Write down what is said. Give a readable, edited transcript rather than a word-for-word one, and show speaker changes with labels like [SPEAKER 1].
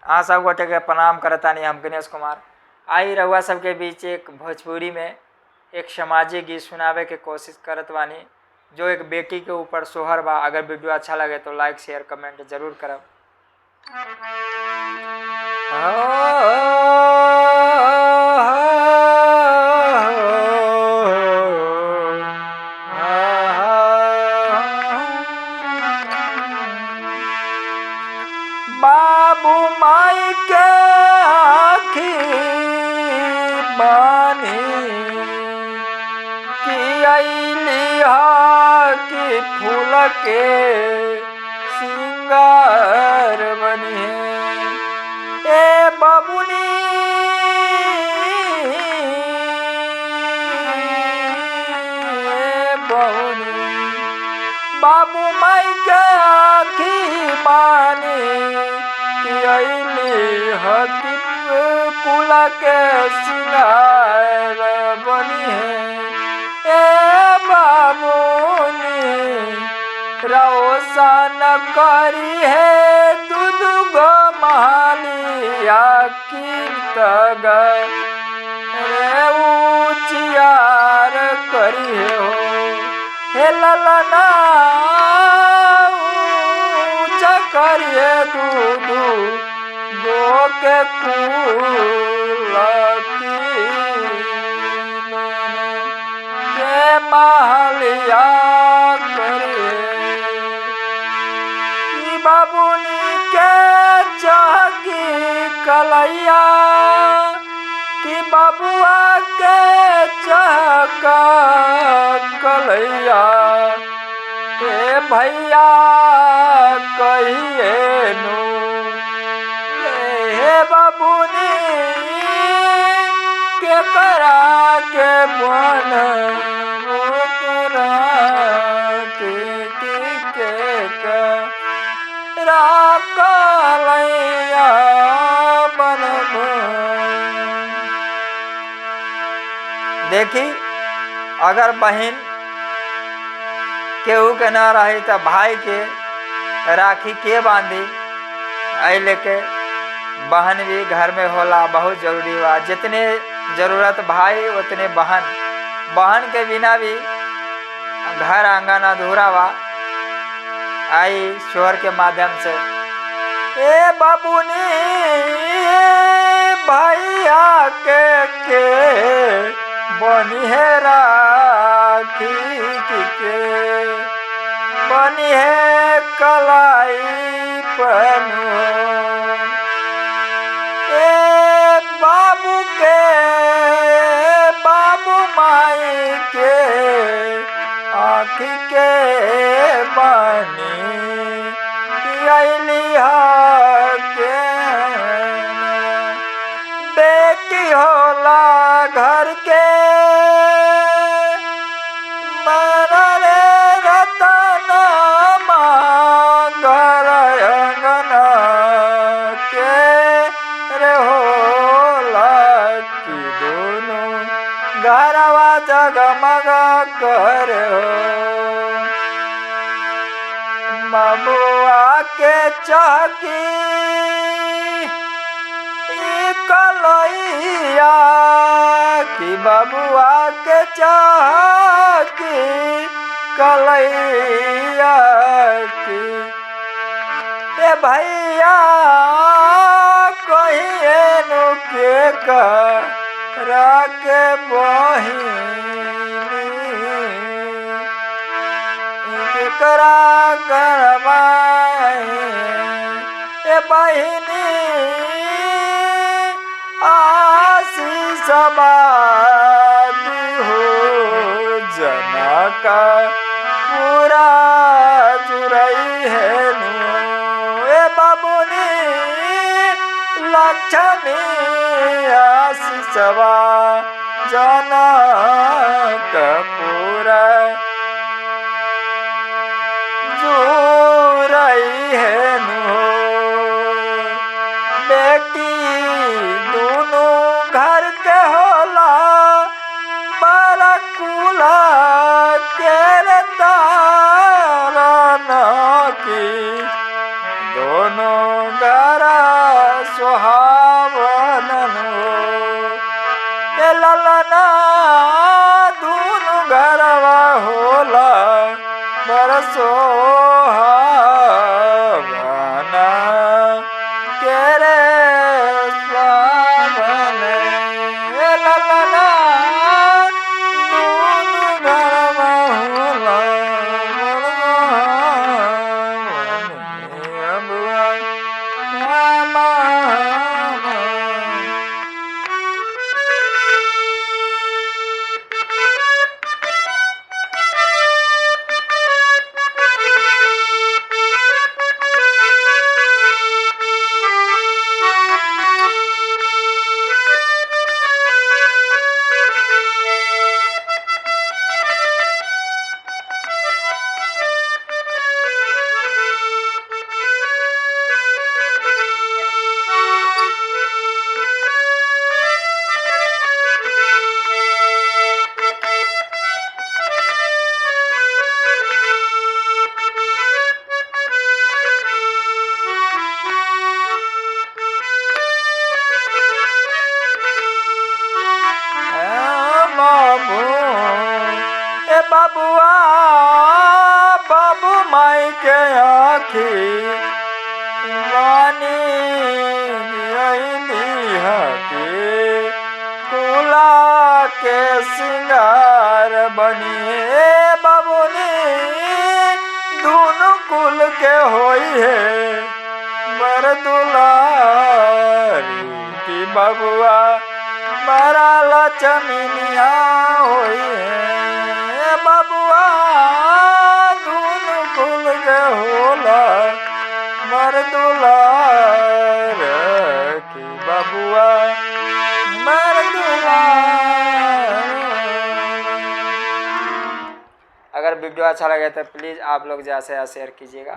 [SPEAKER 1] हाँ सब गोटे के प्रणाम करतानी। हम गणेश कुमार आई रहुआ सबके बीच एक भोजपुरी में एक सामाजिक गीत सुनावे के कोशिश करत बानी, जो एक बेटी के ऊपर सोहर बा। अगर वीडियो अच्छा लगे तो लाइक शेयर कमेंट जरूर करब। बाबू माई के आखी बानी कि अइलिहा कि फूल के सिंगार बनी है। ए बाबुनी बाबू माई के आखी बानी कि अइली हकी कुल के सिंगार बनी है। ए बाबूनी रोशन करी है दूध गो मालिया की तग रे उचियार करी हो। हे ललना ऊंचा करिए दूध गो के कुलती के महलिया करिए। बाबूनी के चहकी कलैया कि बबुआ के चहका कलैया। ए भैया कहिए नु हे बाबूनी के करा के बन कलैया बन। देखी अगर बहन केहू के ना रही तो भाई के राखी के बांधी। आई लेके बहन भी घर में होला बहुत जरूरी बा। जितने जरूरत भाई उतने बहन। बहन के बिना भी घर आंगन अधूरा बा। आई शोहर के माध्यम से ए बाबूनी भैया के बनी है राखी के बनी है कलाई पनु। ए बाबू के बाबू माई के आँखी के बनी के बेटी होला घर के मरले रतन मांगर अंगन के रे होला कि दोनों घरवा जगमग कर हो। बबुआ के चहकी कलैया कि बबुआ के चहकी कलैया की। ए भैया कहिए नु के करा के बहिनी करा करवाए। ए बहिनी आशीष बादी हो जना का पूरा जुरई है नु। ए बाबूनी लक्ष्मी आशीष बा जना का पूरा जुरई है नु। बेटी दोनों घर के होला बड़ा कुला के तारन की दोनों घर सोहावना के रे स्वावने ललना दूनु घरवा होला अबुआ मामा बाबुआ बाबू माई के आखी वानी हकी कुला के सिंगार बनिए बाबूनी दोनों कुल के होई है बरदुलारी की बाबुआ बड़ा लचमिनिया होई है बाबुआ दोनों कुल के होला मरदुलार की बाबुआ मरदुलार। अगर वीडियो अच्छा लगे तो प्लीज़ आप लोग ज़्यादा से ज़्यादा शेयर कीजिएगा।